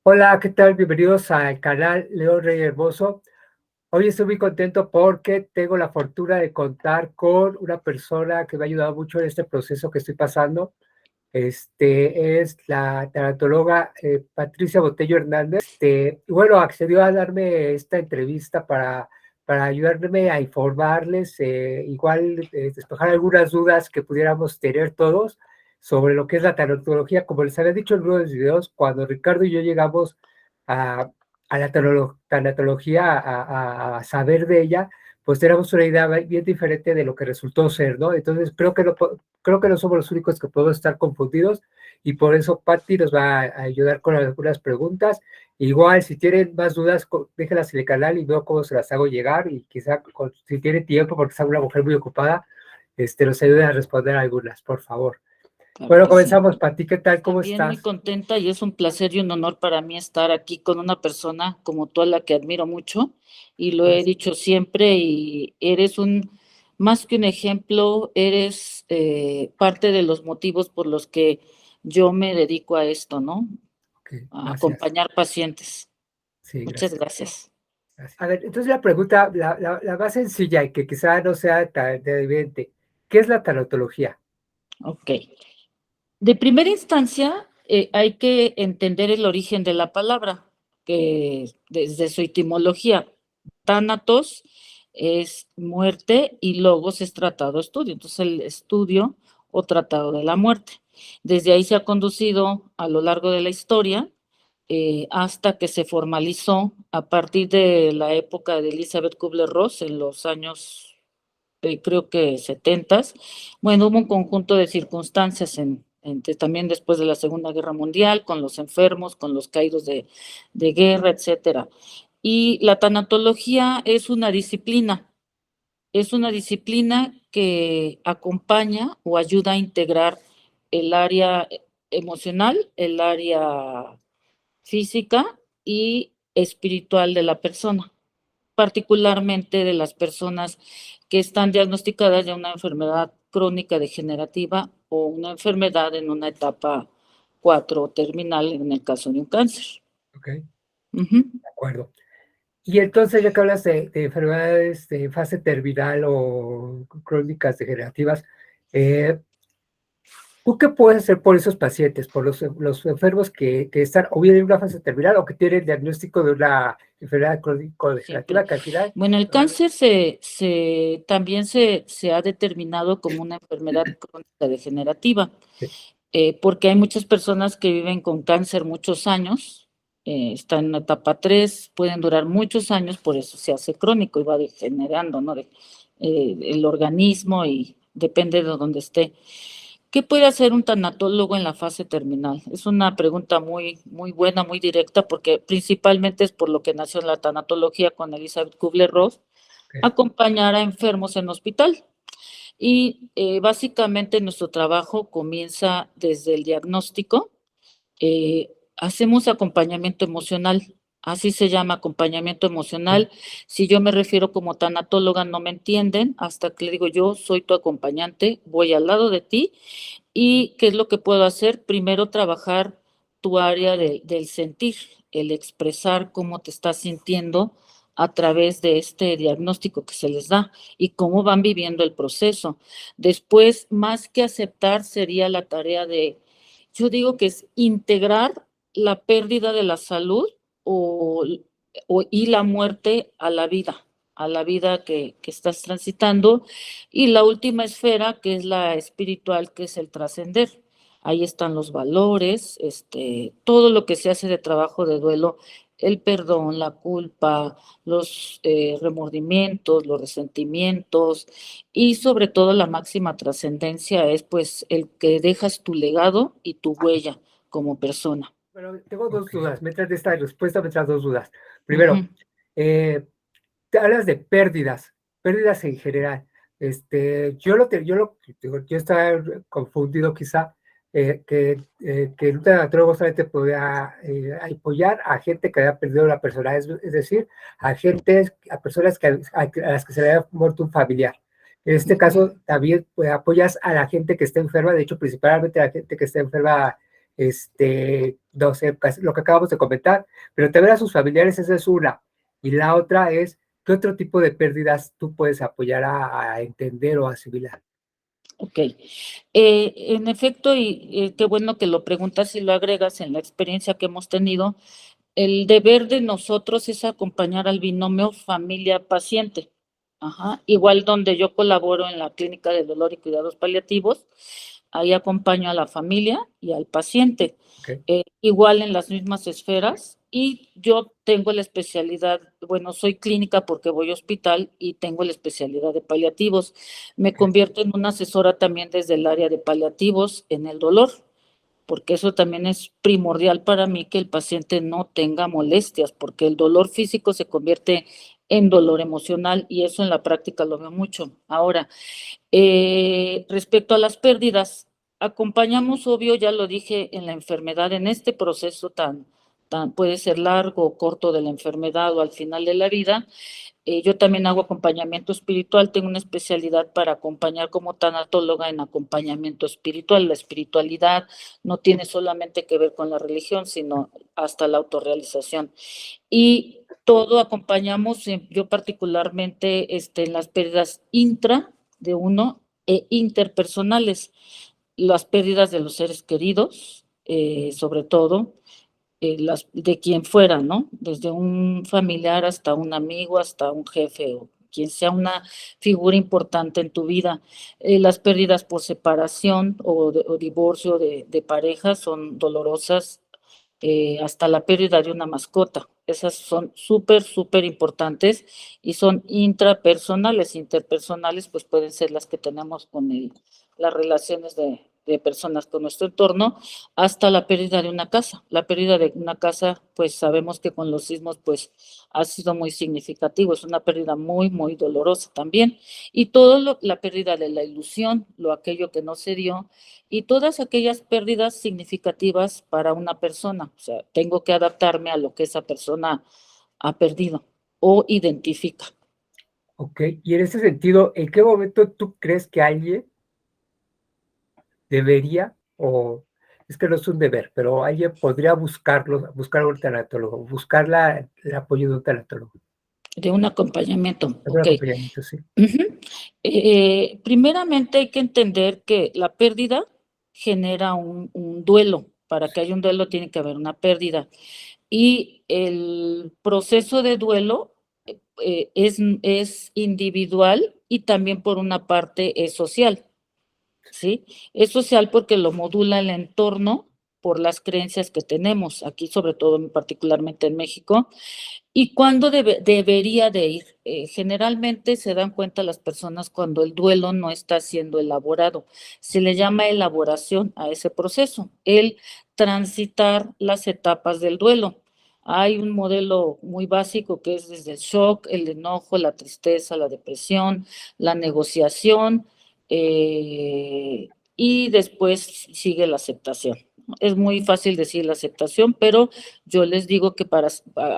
Hola, ¿qué tal? Bienvenidos al canal León Rey Hermoso. Hoy estoy muy contento porque tengo la fortuna de contar con una persona que me ha ayudado mucho en este proceso que estoy pasando. Es la tanatóloga Patricia Botello Hernández. Y bueno, accedió a darme esta entrevista para ayudarme a informarles, igual despejar algunas dudas que pudiéramos tener todos sobre lo que es la tanatología. Como les había dicho en uno de los videos, cuando Ricardo y yo llegamos a, a la tanatología, a saber de ella, pues tenemos una idea bien diferente de lo que resultó ser, ¿no? Entonces creo que no somos los únicos que podemos estar confundidos y por eso Patti nos va a ayudar con algunas preguntas. Igual, si tienen más dudas, déjenlas en el canal y veo cómo se las hago llegar y quizá si tiene tiempo, porque es una mujer muy ocupada, nos ayude a responder algunas, por favor. Claro Bueno, que sí. comenzamos. Patti, ¿qué tal? ¿Cómo También muy estás? contenta y es un placer y un honor para mí estar aquí con una persona como tú a la que admiro mucho y lo he Gracias. dicho siempre y eres más que un ejemplo, eres parte de los motivos por los que yo me dedico a esto, ¿no? Ok, A gracias. acompañar pacientes. Sí, Muchas gracias. gracias. A ver, entonces la pregunta, la más sencilla y que quizá no sea tan evidente, ¿qué es la tanatología? Ok. De primera instancia, hay que entender el origen de la palabra, que desde su etimología, tánatos es muerte y logos es tratado estudio. Entonces, el estudio o tratado de la muerte. Desde ahí se ha conducido a lo largo de la historia hasta que se formalizó a partir de la época de Elizabeth Kubler-Ross en los años, creo que 70. Bueno, hubo un conjunto de circunstancias también después de la Segunda Guerra Mundial, con los enfermos, con los caídos de guerra, etcétera. Y la tanatología es una disciplina que acompaña o ayuda a integrar el área emocional, el área física y espiritual de la persona, particularmente de las personas que están diagnosticadas de una enfermedad crónica degenerativa o una enfermedad en una etapa 4 terminal, en el caso de un cáncer. Ok, Ujú. de acuerdo. Y entonces, ya que hablas de enfermedades de fase terminal o crónicas degenerativas, eh, ¿tú qué puedes hacer por esos pacientes, por los enfermos que están o bien en una fase terminal o que tienen el diagnóstico de una enfermedad Siempre. crónico-degenerativa que al final... Bueno, el cáncer también se ha determinado como una enfermedad crónica degenerativa. Sí, Porque hay muchas personas que viven con cáncer muchos años, están en la etapa 3, pueden durar muchos años, por eso se hace crónico y va degenerando, ¿no? El organismo y depende de dónde esté. ¿Qué puede hacer un tanatólogo en la fase terminal? Es una pregunta muy buena, muy directa, porque principalmente es por lo que nació la tanatología con Elizabeth Kubler-Ross, ok. acompañar a enfermos en hospital. Y básicamente nuestro trabajo comienza desde el diagnóstico. Hacemos acompañamiento emocional, así se llama acompañamiento Sí. emocional. Si yo me refiero como tanatóloga, no me entienden, hasta que le digo yo soy tu acompañante, voy al lado de ti. ¿Y qué es lo que puedo hacer? Primero trabajar tu área del sentir, el expresar cómo te estás sintiendo a través de este diagnóstico que se les da y cómo van viviendo el proceso. Después, más que aceptar, sería la tarea yo digo que es integrar la pérdida de la salud o, y la muerte a la vida que estás transitando. Y la última esfera, que es la espiritual, que es el trascender. Ahí están los valores, todo lo que se hace de trabajo de duelo, el perdón, la culpa, los remordimientos, los resentimientos y sobre todo la máxima trascendencia es pues el que dejas tu legado y tu huella como persona. Bueno, tengo dos Ok. dudas. Mientras de esta respuesta, mientras dos dudas. Ujú. Primero, eh, te hablas de pérdidas en general. Yo estaba confundido quizá que el tanatólogo solamente podía apoyar a gente que había perdido la persona, es decir, a personas a las que se le había muerto un familiar. En este Ujú. caso, también pues, apoyas a la gente que está enferma, de hecho, principalmente a la gente que está enferma no sé, lo que acabamos de comentar, pero tener a sus familiares, esa es una. Y la otra es, ¿qué otro tipo de pérdidas tú puedes apoyar a entender o asimilar? Ok. En efecto, y qué bueno que lo preguntas y lo agregas en la experiencia que hemos tenido, el deber de nosotros es acompañar al binomio familia-paciente. Ajá. Igual donde yo colaboro en la Clínica de Dolor y Cuidados Paliativos, ahí acompaño a la familia y al paciente. Okay. Igual en las mismas esferas, y yo tengo la especialidad, bueno, soy clínica porque voy a hospital y tengo la especialidad de paliativos. Me Okay. convierto en una asesora también desde el área de paliativos en el dolor, porque eso también es primordial para mí, que el paciente no tenga molestias, porque el dolor físico se convierte en dolor emocional, y eso en la práctica lo veo mucho. Ahora, respecto a las pérdidas, acompañamos, obvio, ya lo dije, en la enfermedad, en este proceso puede ser largo o corto de la enfermedad o al final de la vida. Yo también hago acompañamiento espiritual, tengo una especialidad para acompañar como tanatóloga en acompañamiento espiritual. La espiritualidad no tiene solamente que ver con la religión, sino hasta la autorrealización. Y todo acompañamos, yo particularmente, en las pérdidas intra de uno e interpersonales, las pérdidas de los seres queridos, sobre todo, las de quien fuera, ¿no? Desde un familiar hasta un amigo, hasta un jefe o quien sea una figura importante en tu vida. Las pérdidas por separación o divorcio de pareja son dolorosas, hasta la pérdida de una mascota. Esas son súper, súper importantes y son intrapersonales. Interpersonales, pues pueden ser las que tenemos con las relaciones de personas con nuestro entorno, hasta la pérdida de una casa. La pérdida de una casa, pues sabemos que con los sismos, pues ha sido muy significativo. Es una pérdida muy, muy dolorosa también. Y la pérdida de la ilusión, aquello que no se dio, y todas aquellas pérdidas significativas para una persona. O sea, tengo que adaptarme a lo que esa persona ha perdido o identifica. Ok, y en ese sentido, ¿en qué momento tú crees que alguien debería, o es que no es un deber, pero alguien podría buscar un tanatólogo, buscar el apoyo de un tanatólogo, De un acompañamiento, algún ok. acompañamiento, sí? Ujú. Primeramente hay que entender que la pérdida genera un duelo. Para que haya un duelo tiene que haber una pérdida. Y el proceso de duelo es individual, y también por una parte es social, ¿sí? Es social porque lo modula el entorno por las creencias que tenemos aquí, sobre todo particularmente en México. ¿Y cuándo debería de ir? Generalmente se dan cuenta las personas cuando el duelo no está siendo elaborado. Se le llama elaboración a ese proceso, el transitar las etapas del duelo. Hay un modelo muy básico que es desde el shock, el enojo, la tristeza, la depresión, la negociación, y después sigue la aceptación. Es muy fácil decir la aceptación, pero yo les digo que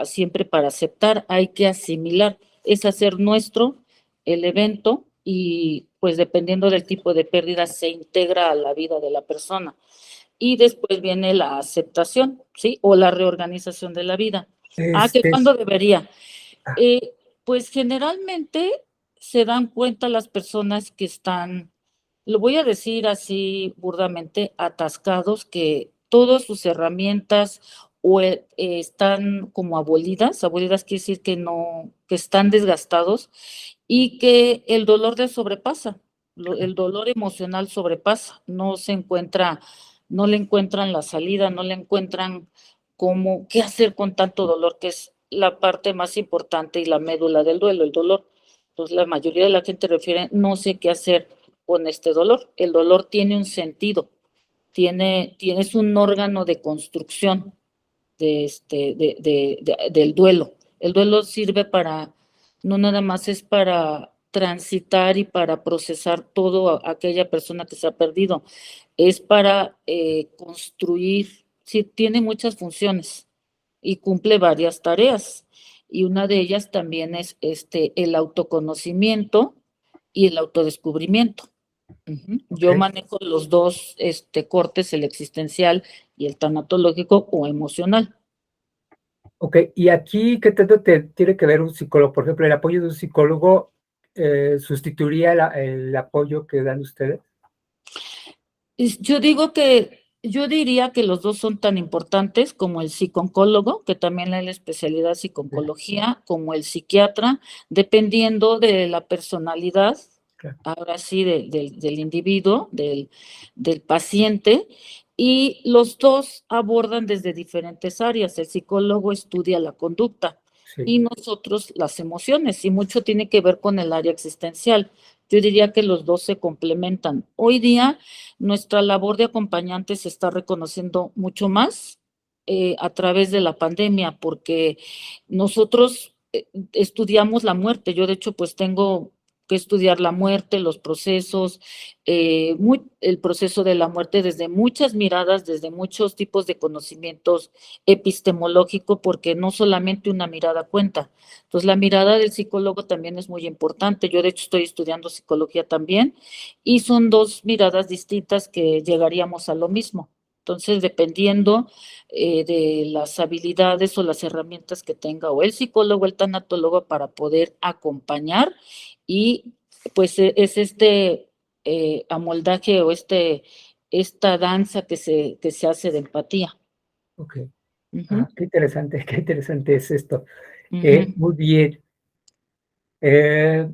siempre para aceptar hay que asimilar, es hacer nuestro el evento, y pues dependiendo del tipo de pérdida se integra a la vida de la persona. Y después viene la aceptación, ¿sí? O la reorganización de la vida. ¿Que Este, cuándo debería? ah, Pues generalmente se dan cuenta las personas que están, lo voy a decir así burdamente, atascados, que todas sus herramientas están como abolidas quiere decir que no, que están desgastados, y que el dolor les sobrepasa, el dolor emocional sobrepasa, no le encuentran la salida, no le encuentran qué hacer con tanto dolor, que es la parte más importante y la médula del duelo, el dolor. Entonces la mayoría de la gente refiere, no sé qué hacer con este dolor. El dolor tiene un sentido, tienes un órgano de construcción del duelo. El duelo sirve no nada más es para transitar y para procesar todo aquella persona que se ha perdido, es para construir, sí, tiene muchas funciones y cumple varias tareas. Y una de ellas también es el autoconocimiento y el autodescubrimiento. Yo Ok. manejo los dos cortes, el existencial y el tanatológico o emocional. Ok, y aquí, ¿qué tanto tiene que ver un psicólogo? Por ejemplo, ¿el apoyo de un psicólogo sustituiría el apoyo que dan ustedes? Yo diría que los dos son tan importantes como el psicooncólogo, que también es la especialidad Sí, psicooncología, como el psiquiatra, dependiendo de la personalidad, claro, ahora sí, del individuo, del paciente, y los dos abordan desde diferentes áreas. El psicólogo estudia la conducta sí, y nosotros las emociones, y mucho tiene que ver con el área existencial. Yo diría que los dos se complementan. Hoy día nuestra labor de acompañante se está reconociendo mucho más a través de la pandemia, porque nosotros estudiamos la muerte. Yo, de hecho, pues tengo que estudiar la muerte, los procesos, el proceso de la muerte desde muchas miradas, desde muchos tipos de conocimientos epistemológico, porque no solamente una mirada cuenta. Entonces, la mirada del psicólogo también es muy importante. Yo, de hecho, estoy estudiando psicología también y son dos miradas distintas que llegaríamos a lo mismo. Entonces, dependiendo de las habilidades o las herramientas que tenga o el psicólogo o el tanatólogo para poder acompañar y pues es amoldaje o esta danza que se hace de empatía. ok. Ujú, Ah, qué interesante es esto. ujú, Muy bien. Eh,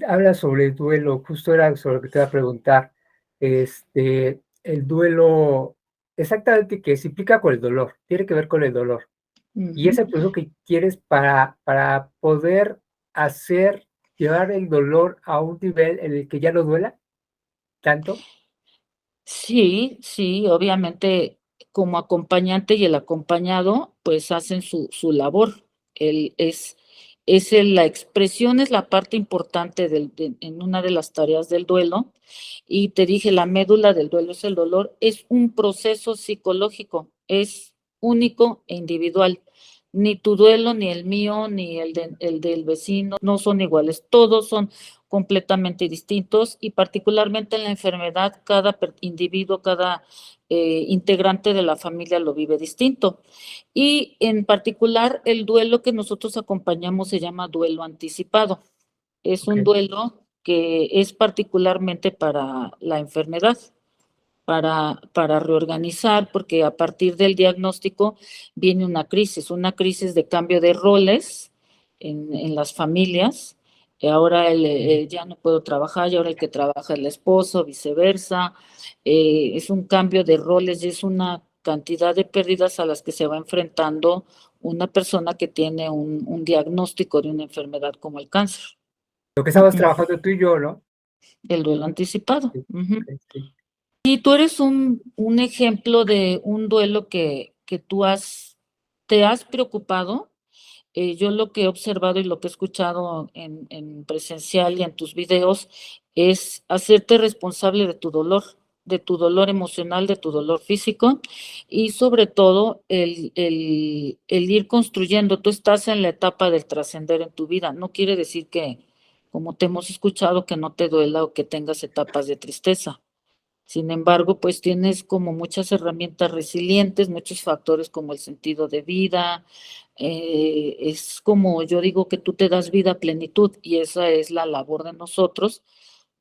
Habla sobre el duelo, justo era sobre lo que te iba a preguntar. El duelo, exactamente qué se implica con el dolor, tiene que ver con el dolor. Y es ujú. el proceso que quieres para poder hacer, llevar el dolor a un nivel en el que ya no duela tanto. Sí, sí, obviamente como acompañante y el acompañado, pues hacen su labor. El, la expresión es la parte importante en una de las tareas del duelo. Y te dije, la médula del duelo es el dolor, es un proceso psicológico, es único e individual. Ni tu duelo, ni el mío, ni el del vecino, no son iguales, todos son completamente distintos y particularmente en la enfermedad, cada individuo, cada integrante de la familia lo vive distinto. Y en particular, el duelo que nosotros acompañamos se llama duelo anticipado. Es un Okey, duelo que es particularmente para la enfermedad, para reorganizar, porque a partir del diagnóstico viene una crisis de cambio de roles en las familias. Ahora ya no puedo trabajar, y ahora el que trabaja es el esposo, viceversa. Es un cambio de roles y es una cantidad de pérdidas a las que se va enfrentando una persona que tiene un diagnóstico de una enfermedad como el cáncer. lo que estamos Ujú. trabajando tú y yo, ¿no? El duelo anticipado. Sí, Ujú. okey, sí. Y tú eres un ejemplo de un duelo que te has preocupado. Yo lo que he observado y lo que he escuchado en presencial y en tus videos es hacerte responsable de tu dolor emocional, de tu dolor físico y sobre todo el ir construyendo. Tú estás en la etapa del trascender en tu vida. No quiere decir que, como te hemos escuchado, que no te duela o que tengas etapas de tristeza. Sin embargo, pues tienes como muchas herramientas resilientes, muchos factores como el sentido de vida. Es como yo digo que tú te das vida a plenitud y esa es la labor de nosotros.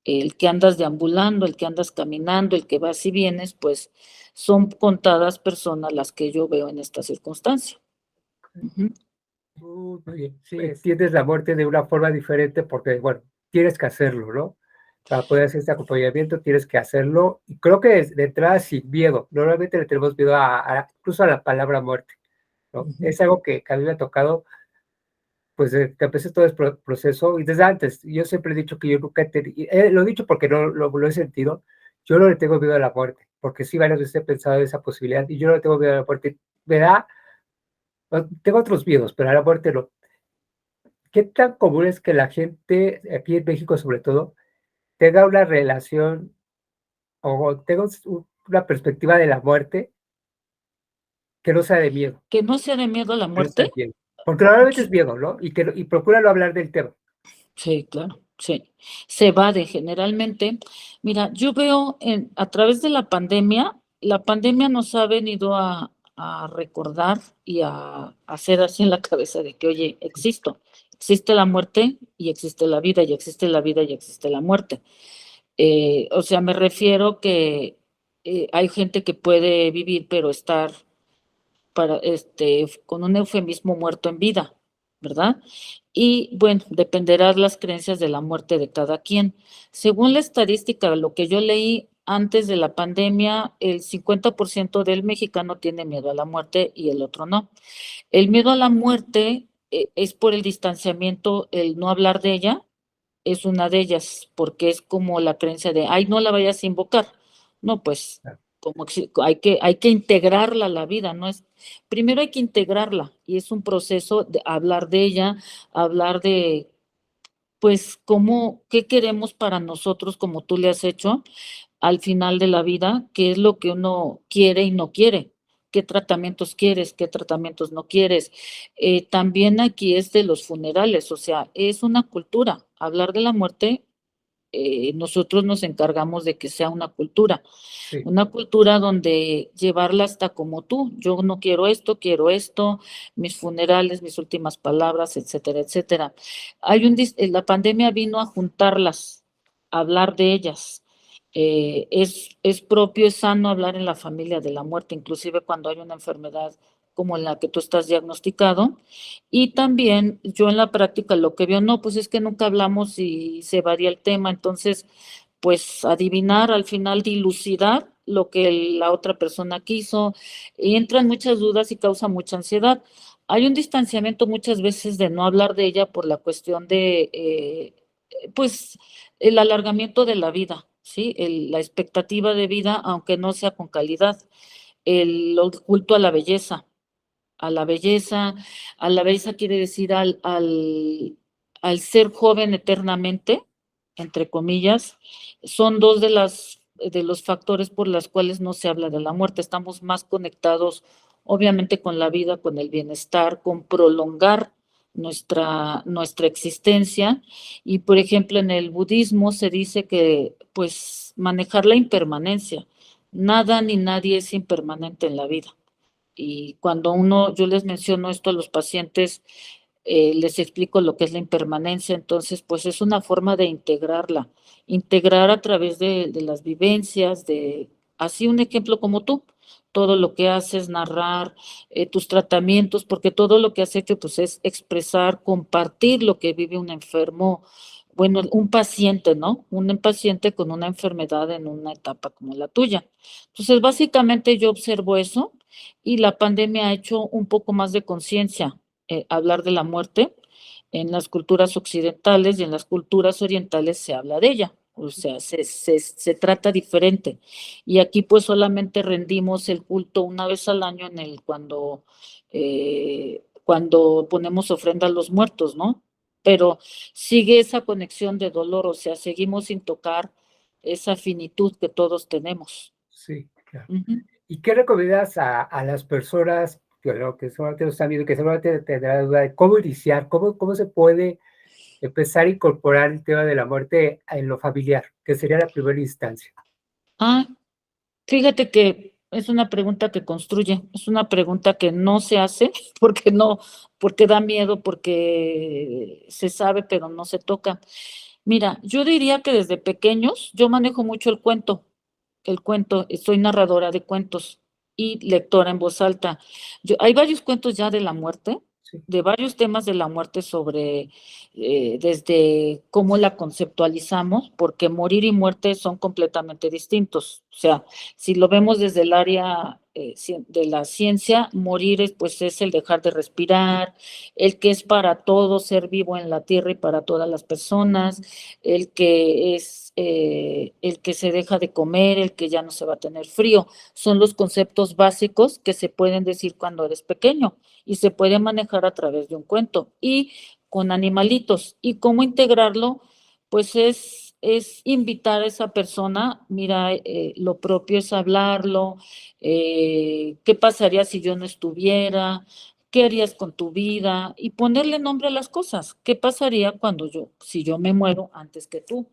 El que andas deambulando, el que andas caminando, el que vas y vienes, pues son contadas personas las que yo veo en esta circunstancia. Ujú, Muy bien. Sí, entiendes la muerte de una forma diferente porque, bueno, tienes que hacerlo, ¿no? Para poder hacer este acompañamiento tienes que hacerlo, y creo que de entrada sin miedo. Normalmente le tenemos miedo incluso a la palabra muerte, ¿no? ujú, Es algo que a mí me ha tocado, pues, desde que empecé todo el proceso y desde antes. Yo siempre he dicho que yo nunca he tenido, lo he dicho porque no lo he sentido, yo no le tengo miedo a la muerte, porque sí varias veces he pensado en esa posibilidad y yo no le tengo miedo a la muerte. Me da, tengo otros miedos, pero a la muerte no. ¿Qué tan común es que la gente, aquí en México sobre todo, tenga una relación o tenga una perspectiva de la muerte que no sea de miedo, que no sea de miedo a la que no sea muerte. de miedo? Porque normalmente es miedo, ¿no? Y procura no hablar del tema. Sí, claro. Sí, se evade generalmente. Mira, yo veo a través de la pandemia nos ha venido a recordar y a hacer así en la cabeza de que, oye, existo, existe la muerte y existe la vida, y existe la vida y existe la muerte. O sea, me refiero que hay gente que puede vivir, pero estar con un eufemismo muerto en vida, ¿verdad? Y bueno, dependerá las creencias de la muerte de cada quien. Según la estadística, lo que yo leí antes de la pandemia, el 50% del mexicano tiene miedo a la muerte y el otro no. El miedo a la muerte es por el distanciamiento, el no hablar de ella, es una de ellas, porque es como la creencia de, ay, no la vayas a invocar. No, pues como hay que integrarla a la vida, ¿no? Primero hay que integrarla y es un proceso de hablar de ella, hablar de, pues, qué queremos para nosotros, como tú le has hecho al final de la vida, qué es lo que uno quiere y no quiere, qué tratamientos quieres, qué tratamientos no quieres. También aquí es de los funerales, o sea, es una cultura. Hablar de la muerte, nosotros nos encargamos de que sea Sí, una cultura donde llevarla hasta como tú. Yo no quiero esto, mis funerales, mis últimas palabras, etcétera, etcétera. La pandemia vino a juntarlas, a hablar de ellas. Es propio, es sano hablar en la familia de la muerte, inclusive cuando hay una enfermedad como la que tú estás diagnosticado. Y también yo en la práctica lo que veo, no, pues es que nunca hablamos y se varía el tema, entonces, pues adivinar, al final dilucidar lo que la otra persona quiso, y entran muchas dudas y causa mucha ansiedad. Hay un distanciamiento muchas veces de no hablar de ella por la cuestión de, pues, el alargamiento de la vida, ¿sí? La expectativa de vida, aunque no sea con calidad, el culto a la belleza, a la belleza quiere decir al ser joven eternamente, entre comillas, son dos de los factores por los cuales no se habla de la muerte. Estamos más conectados, obviamente, con la vida, con el bienestar, con prolongar nuestra existencia. Y, por ejemplo, en el budismo se dice que, pues, manejar la impermanencia. Nada ni nadie es impermanente en la vida. Y cuando yo les menciono esto a los pacientes, les explico lo que es la impermanencia, entonces pues es una forma de integrarla, integrar a través de las vivencias, así un ejemplo como tú, todo lo que haces, narrar tus tratamientos, porque todo lo que has hecho pues es expresar, compartir lo que vive un enfermo, bueno, un paciente, ¿no? Un paciente con una enfermedad en una etapa como la tuya. Entonces, básicamente yo observo eso y la pandemia ha hecho un poco más de conciencia, hablar de la muerte. En las culturas occidentales y en las culturas orientales se habla de ella, o sea, se trata diferente. Y aquí pues solamente rendimos el culto una vez al año cuando ponemos ofrenda a los muertos, ¿no? Pero sigue esa conexión de dolor, o sea, seguimos sin tocar esa finitud que todos tenemos. sí, claro. Ujú. ¿Y qué recomiendas a las personas que seguramente lo están viendo, que seguramente tendrán duda de cómo iniciar, cómo se puede empezar a incorporar el tema de la muerte en lo familiar, que sería la primera instancia? Ah, fíjate que es una pregunta que construye, es una pregunta que no se hace porque no, porque da miedo, porque se sabe, pero no se toca. Mira, yo diría que desde pequeños yo manejo mucho el cuento, soy narradora de cuentos y lectora en voz alta. Hay varios cuentos ya de la muerte, Sí, de varios temas de la muerte sobre desde cómo la conceptualizamos, porque morir y muerte son completamente distintos. O sea, si lo vemos desde el área de la ciencia, morir pues es el dejar de respirar, el que es para todo ser vivo en la tierra y para todas las personas, el que se deja de comer, el que ya no se va a tener frío. Son los conceptos básicos que se pueden decir cuando eres pequeño y se puede manejar a través de un cuento y con animalitos. ¿Y cómo integrarlo? Pues es invitar a esa persona, mira, lo propio es hablarlo, qué pasaría si yo no estuviera, ¿qué harías con tu vida? Y ponerle nombre a las cosas. ¿Qué pasaría si yo me muero antes que tú?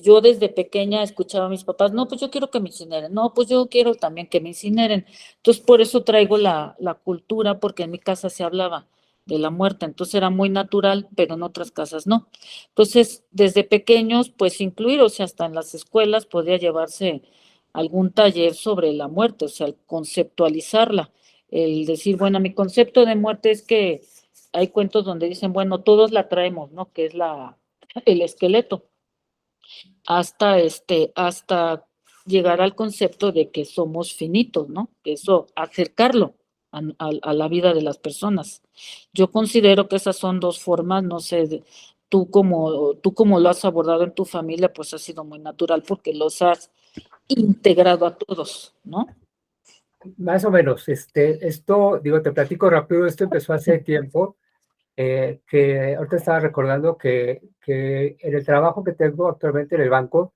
Yo desde pequeña escuchaba a mis papás, no, pues yo quiero que me incineren, no, pues yo quiero también que me incineren. Entonces, por eso traigo la cultura, porque en mi casa se hablaba de la muerte, entonces era muy natural, pero en otras casas no. Entonces, desde pequeños, pues incluir, o sea, hasta en las escuelas podría llevarse algún taller sobre la muerte, o sea, el conceptualizarla, el decir, bueno, mi concepto de muerte es que hay cuentos donde dicen, bueno, todos la traemos, ¿no? Que es el esqueleto hasta llegar al concepto de que somos finitos, ¿no? Que eso, acercarlo a la vida de las personas. Yo considero que esas son dos formas, no sé, tú como lo has abordado en tu familia, pues ha sido muy natural porque los has integrado a todos, ¿no? Más o menos, esto, digo, te platico rápido, esto empezó hace tiempo, que ahorita estaba recordando que en el trabajo que tengo actualmente en el banco,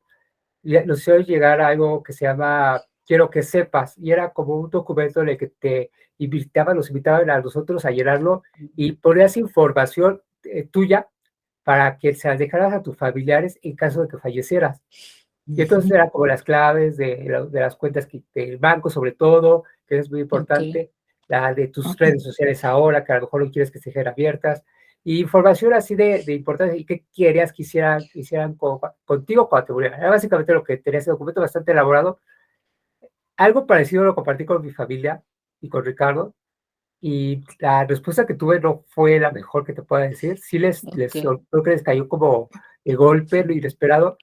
nos hicieron llegar a algo que se llama Quiero que sepas, y era como un documento en el que nos invitaban a nosotros a llenarlo y ponías información tuya para que se las dejaras a tus familiares en caso de que fallecieras. Y entonces eran como las claves de las cuentas del banco, sobre todo, que es muy Ok, importante, la de tus ok, redes sociales ahora, que a lo mejor no quieres que se estén abiertas, y información así de importancia y qué querías que hicieran contigo cuando te murieran. Era básicamente lo que tenía ese documento bastante elaborado. Algo parecido lo compartí con mi familia y con Ricardo, y la respuesta que tuve no fue la mejor que te pueda decir. Sí ok. creo que les cayó como de golpe, lo inesperado,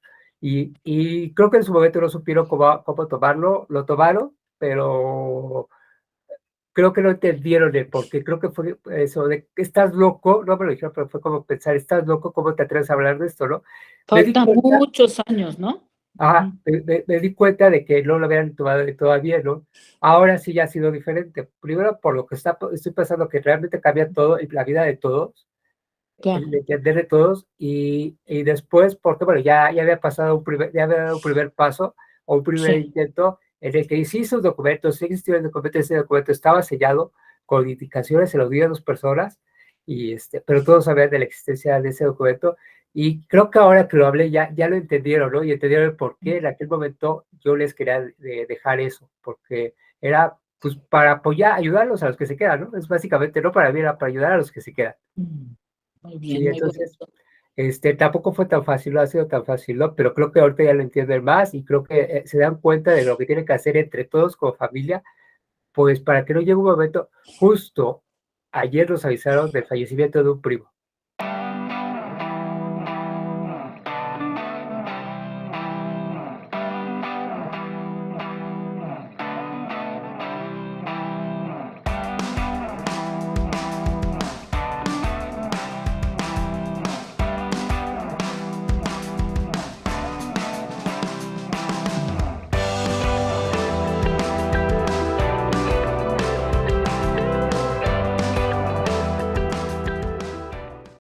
y creo que en su momento no supieron cómo tomarlo, lo tomaron, pero creo que no entendieron el por qué. Creo que fue eso de que estás loco, no me lo dijeron, pero fue como pensar, estás loco, ¿cómo te atreves a hablar de esto, no? Me di Faltan cuenta, muchos años, ¿no? ajá, Ujú. me di cuenta de que no lo habían tomado todavía, ¿no? Ahora sí ya ha sido diferente. Primero, por lo que estoy pensando que realmente cambia todo, la vida de todos, el Claro, entender de todos, y después, porque bueno, ya había pasado ya había dado un primer paso o un primer sí. intento en el que sí sus documentos, sí existió el documento, ese documento estaba sellado con indicaciones, se lo di a 2 personas, pero todos sabían de la existencia de ese documento, y creo que ahora que lo hablé ya lo entendieron, ¿no? Y entendieron el por qué en aquel momento yo les quería dejar eso, porque era pues para apoyar, ayudarlos a los que se quedan, ¿no? Es básicamente, no para mí, era para ayudar a los que se quedan. Muy Sí, bien, muy entonces, bonito. tampoco fue tan fácil, no ha sido tan fácil, ¿no? Pero creo que ahorita ya lo entienden más y creo que se dan cuenta de lo que tienen que hacer entre todos como familia, pues para que no llegue un momento, justo ayer nos avisaron del fallecimiento de un primo.